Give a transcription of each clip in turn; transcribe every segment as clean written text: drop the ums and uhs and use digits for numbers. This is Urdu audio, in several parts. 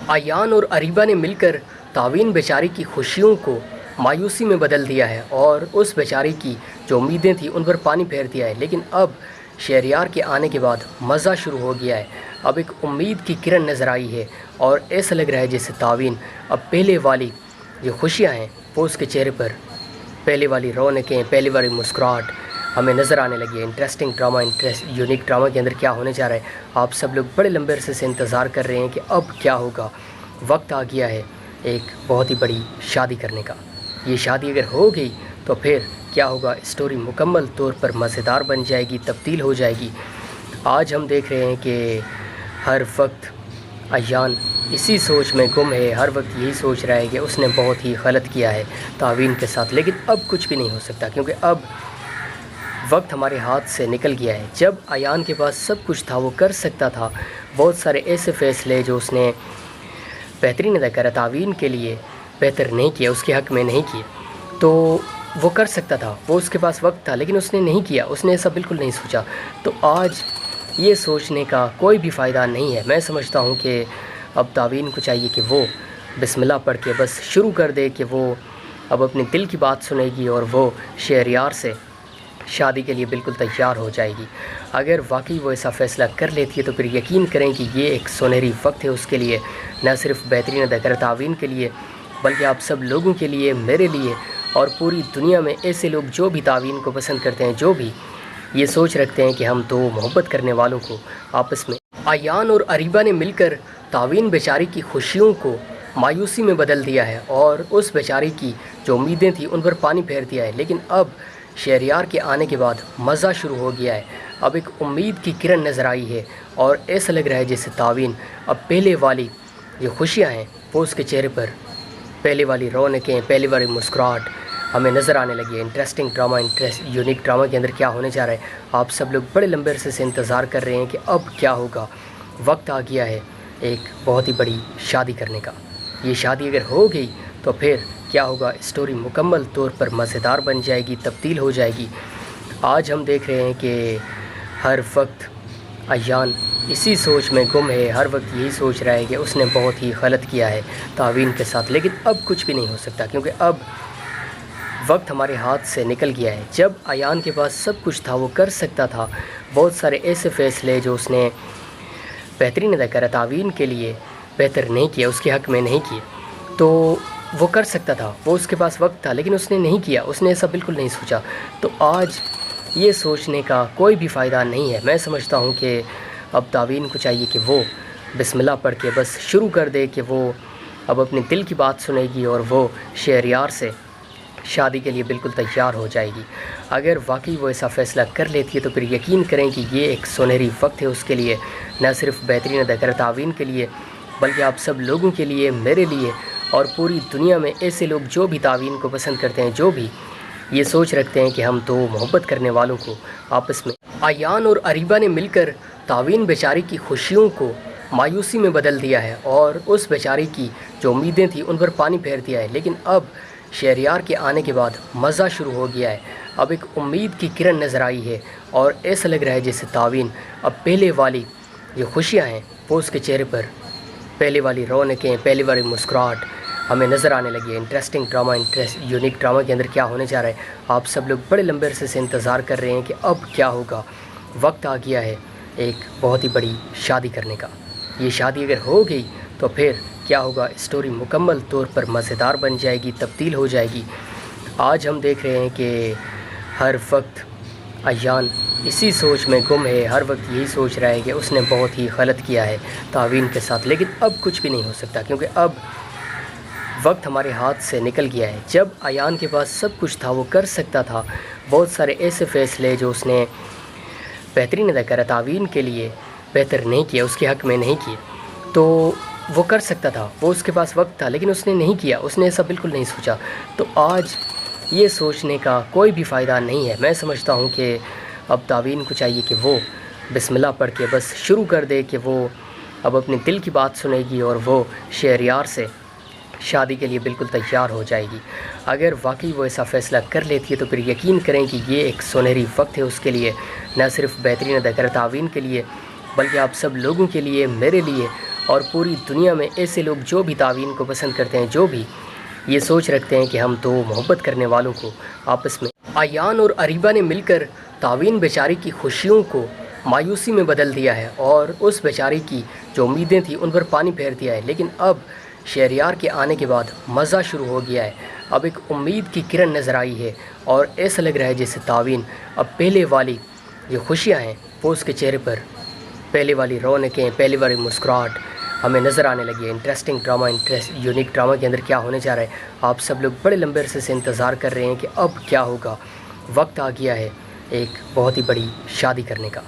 ایان اور اریبہ نے مل کر تعوین بیچاری کی خوشیوں کو مایوسی میں بدل دیا ہے اور اس بیچاری کی جو امیدیں تھیں ان پر پانی پھیر دیا ہے، لیکن اب شہریار کے آنے کے بعد مزہ شروع ہو گیا ہے۔ اب ایک امید کی کرن نظر آئی ہے اور ایسا لگ رہا ہے جیسے تعوین اب پہلے والی جو خوشیاں ہیں وہ اس کے چہرے پر، پہلے والی رونقیں، پہلے والی مسکراہٹ ہمیں نظر آنے لگی ہے۔ انٹرسٹنگ ڈرامہ، یونیک ڈرامہ کے اندر کیا ہونے جا رہا ہے، آپ سب لوگ بڑے لمبے عرصے سے انتظار کر رہے ہیں کہ اب کیا ہوگا۔ وقت آ گیا ہے ایک بہت ہی بڑی شادی کرنے کا۔ یہ شادی اگر ہو گئی تو پھر کیا ہوگا، اسٹوری مکمل طور پر مزیدار بن جائے گی، تبدیل ہو جائے گی۔ آج ہم دیکھ رہے ہیں کہ ہر وقت ایان اسی سوچ میں گم ہے، ہر وقت یہی سوچ رہا ہے کہ اس نے بہت ہی غلط کیا ہے تعوین کے ساتھ، لیکن اب کچھ بھی نہیں ہو سکتا کیونکہ اب وقت ہمارے ہاتھ سے نکل گیا ہے۔ جب ایان کے پاس سب کچھ تھا، وہ کر سکتا تھا بہت سارے ایسے فیصلے جو اس نے بہترین ادا کرا، تعوین کے لیے بہتر نہیں کیا، اس کے حق میں نہیں کیا، تو وہ کر سکتا تھا، وہ اس کے پاس وقت تھا، لیکن اس نے نہیں کیا، اس نے ایسا بالکل نہیں سوچا۔ تو آج یہ سوچنے کا کوئی بھی فائدہ نہیں ہے۔ میں سمجھتا ہوں کہ اب تعوین کو چاہیے کہ وہ بسم اللہ پڑھ کے بس شروع کر دے کہ وہ اب اپنے دل کی بات سنے گی اور وہ شہریار سے شادی کے لیے بالکل تیار ہو جائے گی۔ اگر واقعی وہ ایسا فیصلہ کر لیتی ہے تو پھر یقین کریں کہ یہ ایک سنہری وقت ہے اس کے لیے، نہ صرف بہترین اداکارہ تعوین کے لیے بلکہ آپ سب لوگوں کے لیے، میرے لیے اور پوری دنیا میں ایسے لوگ جو بھی تعوین کو پسند کرتے ہیں، جو بھی یہ سوچ رکھتے ہیں کہ ہم دو محبت کرنے والوں کو آپس میں۔ ایان اور اریبہ نے مل کر تعوین بیچاری کی خوشیوں کو مایوسی میں بدل دیا ہے اور اس بیچاری کی جو امیدیں تھیں ان پر پانی پھیر دیا ہے، لیکن اب شہریار کے آنے کے بعد مزہ شروع ہو گیا ہے۔ اب ایک امید کی کرن نظر آئی ہے اور ایسا لگ رہا ہے جیسے تعوین اب پہلے والی جو خوشیاں ہیں وہ اس کے چہرے پر، پہلے والی رونقیں، پہلے والی مسکراہٹ ہمیں نظر آنے لگی ہے۔ انٹرسٹنگ ڈرامہ، یونیک ڈرامہ کے اندر کیا ہونے جا رہا ہے، آپ سب لوگ بڑے لمبے عرصے سے انتظار کر رہے ہیں کہ اب کیا ہوگا۔ وقت آ گیا ہے ایک بہت ہی بڑی شادی کرنے کا۔ یہ شادی اگر ہو گئی تو پھر کیا ہوگا، اسٹوری مکمل طور پر مزیدار بن جائے گی، تبدیل ہو جائے گی۔ آج ہم دیکھ رہے ہیں کہ ہر وقت ایان اسی سوچ میں گم ہے، ہر وقت یہی سوچ رہا ہے کہ اس نے بہت ہی غلط کیا ہے تعوین کے ساتھ، لیکن اب کچھ بھی نہیں ہو سکتا کیونکہ اب وقت ہمارے ہاتھ سے نکل گیا ہے۔ جب ایان کے پاس سب کچھ تھا، وہ کر سکتا تھا بہت سارے ایسے فیصلے جو اس نے بہترین ادا کرا، تعوین کے لیے بہتر نہیں کیا، اس کے حق میں نہیں کیا، تو وہ کر سکتا تھا، وہ اس کے پاس وقت تھا، لیکن اس نے نہیں کیا، اس نے ایسا بالکل نہیں سوچا۔ تو آج یہ سوچنے کا کوئی بھی فائدہ نہیں ہے۔ میں سمجھتا ہوں کہ اب تعوین کو چاہیے کہ وہ بسم اللہ پڑھ کے بس شروع کر دے کہ وہ اب اپنے دل کی بات سنے گی اور وہ شہریار سے شادی کے لیے بالکل تیار ہو جائے گی۔ اگر واقعی وہ ایسا فیصلہ کر لیتی ہے تو پھر یقین کریں کہ یہ ایک سنہری وقت ہے اس کے لیے، نہ صرف بہترین اداکارہ تعوین کے لیے بلکہ آپ سب لوگوں کے لیے، میرے لیے اور پوری دنیا میں ایسے لوگ جو بھی تعوین کو پسند کرتے ہیں، جو بھی یہ سوچ رکھتے ہیں کہ ہم دو محبت کرنے والوں کو آپس میں۔ ایان اور اریبہ نے مل کر تعوین بیچاری کی خوشیوں کو مایوسی میں بدل دیا ہے اور اس بیچاری کی جو امیدیں تھیں ان پر پانی پھیر دیا ہے، لیکن اب شہریار کے آنے کے بعد مزہ شروع ہو گیا ہے۔ اب ایک امید کی کرن نظر آئی ہے اور ایسا لگ رہا ہے جیسے تعوین اب پہلے والی جو خوشیاں ہیں وہ اس کے چہرے پر، پہلے والی رونقیں، پہلے والی مسکراہٹ ہمیں نظر آنے لگی ہے۔ انٹرسٹنگ ڈرامہ، یونیک ڈرامہ کے اندر کیا ہونے جا رہا ہے، آپ سب لوگ بڑے لمبے عرصے سے انتظار کر رہے ہیں کہ اب کیا ہوگا۔ وقت آ گیا ہے ایک بہت ہی بڑی شادی کرنے کا۔ یہ شادی اگر ہو گئی تو پھر کیا ہوگا، اسٹوری مکمل طور پر مزیدار بن جائے گی، تبدیل ہو جائے گی۔ آج ہم دیکھ رہے ہیں کہ ہر وقت ایان اسی سوچ میں گم ہے، ہر وقت یہی سوچ رہا ہے کہ اس نے بہت ہی غلط کیا ہے تعوین کے ساتھ، لیکن اب کچھ بھی نہیں ہو سکتا کیونکہ اب وقت ہمارے ہاتھ سے نکل گیا ہے۔ جب ایان کے پاس سب کچھ تھا، وہ کر سکتا تھا بہت سارے ایسے فیصلے جو اس نے بہترین ادا کرا، تعوین کے لیے بہتر نہیں کیا، اس کے حق میں نہیں کیا، تو وہ کر سکتا تھا، وہ اس کے پاس وقت تھا، لیکن اس نے نہیں کیا، اس نے ایسا بالکل نہیں سوچا۔ تو آج یہ سوچنے کا کوئی بھی فائدہ نہیں ہے۔ میں سمجھتا ہوں کہ اب تعوین کو چاہیے کہ وہ بسم اللہ پڑھ کے بس شروع کر دے کہ وہ اب اپنے دل کی بات سنے گی اور وہ شہریار سے شادی کے لیے بالکل تیار ہو جائے گی۔ اگر واقعی وہ ایسا فیصلہ کر لیتی ہے تو پھر یقین کریں کہ یہ ایک سنہری وقت ہے اس کے لیے، نہ صرف بہترین اداکارہ تعوین کے لیے بلکہ آپ سب لوگوں کے لیے، میرے لیے اور پوری دنیا میں ایسے لوگ جو بھی تعوین کو پسند کرتے ہیں، جو بھی یہ سوچ رکھتے ہیں کہ ہم دو محبت کرنے والوں کو آپس میں ایان اور اریبہ نے مل کر تعوین بیچاری کی خوشیوں کو مایوسی میں بدل دیا ہے اور اس بیچاری کی جو امیدیں تھیں ان پر پانی پھیر دیا ہے۔ لیکن اب شہریار کے آنے کے بعد مزہ شروع ہو گیا ہے، اب ایک امید کی کرن نظر آئی ہے اور ایسا لگ رہا ہے جیسے تعوین اب پہلے والی جو خوشیاں ہیں وہ اس کے چہرے پر، پہلے والی رونقیں، پہلے والی مسکراہٹ ہمیں نظر آنے لگی ہے۔ انٹرسٹنگ ڈرامہ، یونیک ڈرامہ کے اندر کیا ہونے جا رہا ہے، آپ سب لوگ بڑے لمبے عرصے سے انتظار کر رہے ہیں کہ اب کیا ہوگا۔ وقت آ گیا ہے ایک بہت ہی بڑی شادی کرنے کا۔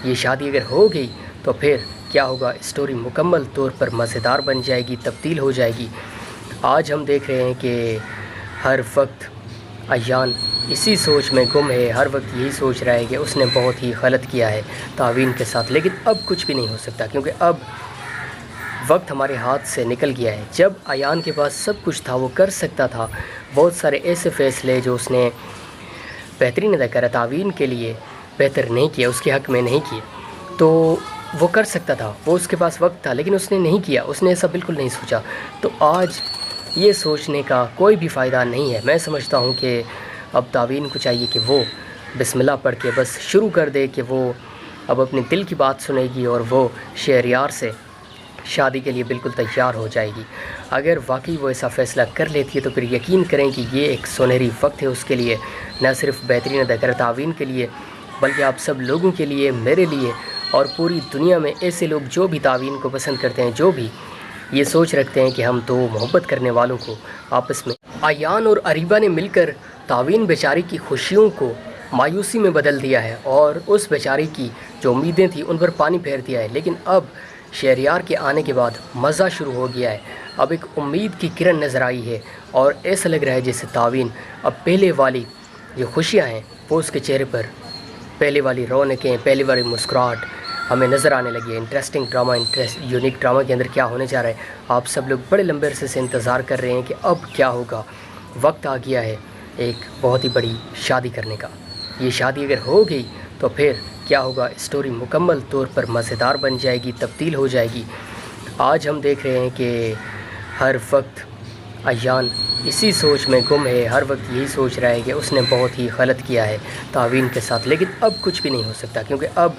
یہ شادی اگر ہو گئی تو پھر کیا ہوگا، اسٹوری مکمل طور پر مزیدار بن جائے گی، تبدیل ہو جائے گی۔ آج ہم دیکھ رہے ہیں کہ ہر وقت ایان اسی سوچ میں گم ہے، ہر وقت یہی سوچ رہا ہے کہ اس نے بہت ہی غلط کیا ہے تعوین کے ساتھ، لیکن اب کچھ بھی نہیں ہو سکتا کیونکہ اب وقت ہمارے ہاتھ سے نکل گیا ہے۔ جب ایان کے پاس سب کچھ تھا، وہ کر سکتا تھا بہت سارے ایسے فیصلے جو اس نے بہترین ادا کرا، تعوین کے لیے بہتر نہیں کیا، اس کے حق میں نہیں کیے، تو وہ کر سکتا تھا، وہ اس کے پاس وقت تھا، لیکن اس نے نہیں کیا، اس نے ایسا بالکل نہیں سوچا۔ تو آج یہ سوچنے کا کوئی بھی فائدہ نہیں ہے۔ میں سمجھتا ہوں کہ اب تعوین کو چاہیے کہ وہ بسم اللہ پڑھ کے بس شروع کر دے کہ وہ اب اپنے دل کی بات سنے گی اور وہ شہریار سے شادی کے لیے بالکل تیار ہو جائے گی۔ اگر واقعی وہ ایسا فیصلہ کر لیتی ہے تو پھر یقین کریں کہ یہ ایک سنہری وقت ہے اس کے لیے، نہ صرف بہترین اداکارہ تعوین کے لیے بلکہ آپ سب لوگوں کے لیے، میرے لیے اور پوری دنیا میں ایسے لوگ جو بھی تعوین کو پسند کرتے ہیں، جو بھی یہ سوچ رکھتے ہیں کہ ہم دو محبت کرنے والوں کو آپس میں ایان اور اریبہ نے مل کر تعوین بیچاری کی خوشیوں کو مایوسی میں بدل دیا ہے اور اس بیچاری کی جو امیدیں تھیں ان پر پانی پھیر دیا ہے۔ لیکن اب شہریار کے آنے کے بعد مزہ شروع ہو گیا ہے، اب ایک امید کی کرن نظر آئی ہے اور ایسا لگ رہا ہے جیسے تعوین اب پہلے والی جو خوشیاں ہیں وہ اس کے چہرے پر، پہلے والی رونقیں، پہلے والی مسکراہٹ ہمیں نظر آنے لگی ہے۔ انٹرسٹنگ ڈرامہ، یونیک ڈرامہ کے اندر کیا ہونے جا رہا ہے، آپ سب لوگ بڑے لمبے عرصے سے انتظار کر رہے ہیں کہ اب کیا ہوگا۔ وقت آ گیا ہے ایک بہت ہی بڑی شادی کرنے کا۔ یہ شادی اگر ہو گئی تو پھر کیا ہوگا، اسٹوری مکمل طور پر مزیدار بن جائے گی، تبدیل ہو جائے گی۔ آج ہم دیکھ رہے ہیں کہ ہر وقت ایان اسی سوچ میں گم ہے، ہر وقت یہی سوچ رہا ہے کہ اس نے بہت ہی غلط کیا ہے تعوین کے ساتھ، لیکن اب کچھ بھی نہیں ہو سکتا کیونکہ اب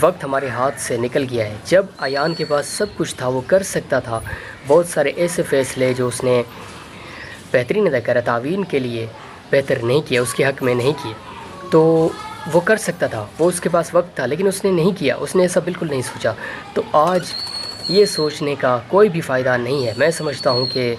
وقت ہمارے ہاتھ سے نکل گیا ہے۔ جب ایان کے پاس سب کچھ تھا، وہ کر سکتا تھا بہت سارے ایسے فیصلے جو اس نے بہترین ادا کرا، تعوین کے لیے بہتر نہیں کیا، اس کے حق میں نہیں کیے، تو وہ کر سکتا تھا، وہ اس کے پاس وقت تھا، لیکن اس نے نہیں کیا، اس نے ایسا بالکل نہیں سوچا۔ تو آج یہ سوچنے کا کوئی بھی فائدہ نہیں ہے۔ میں سمجھتا ہوں کہ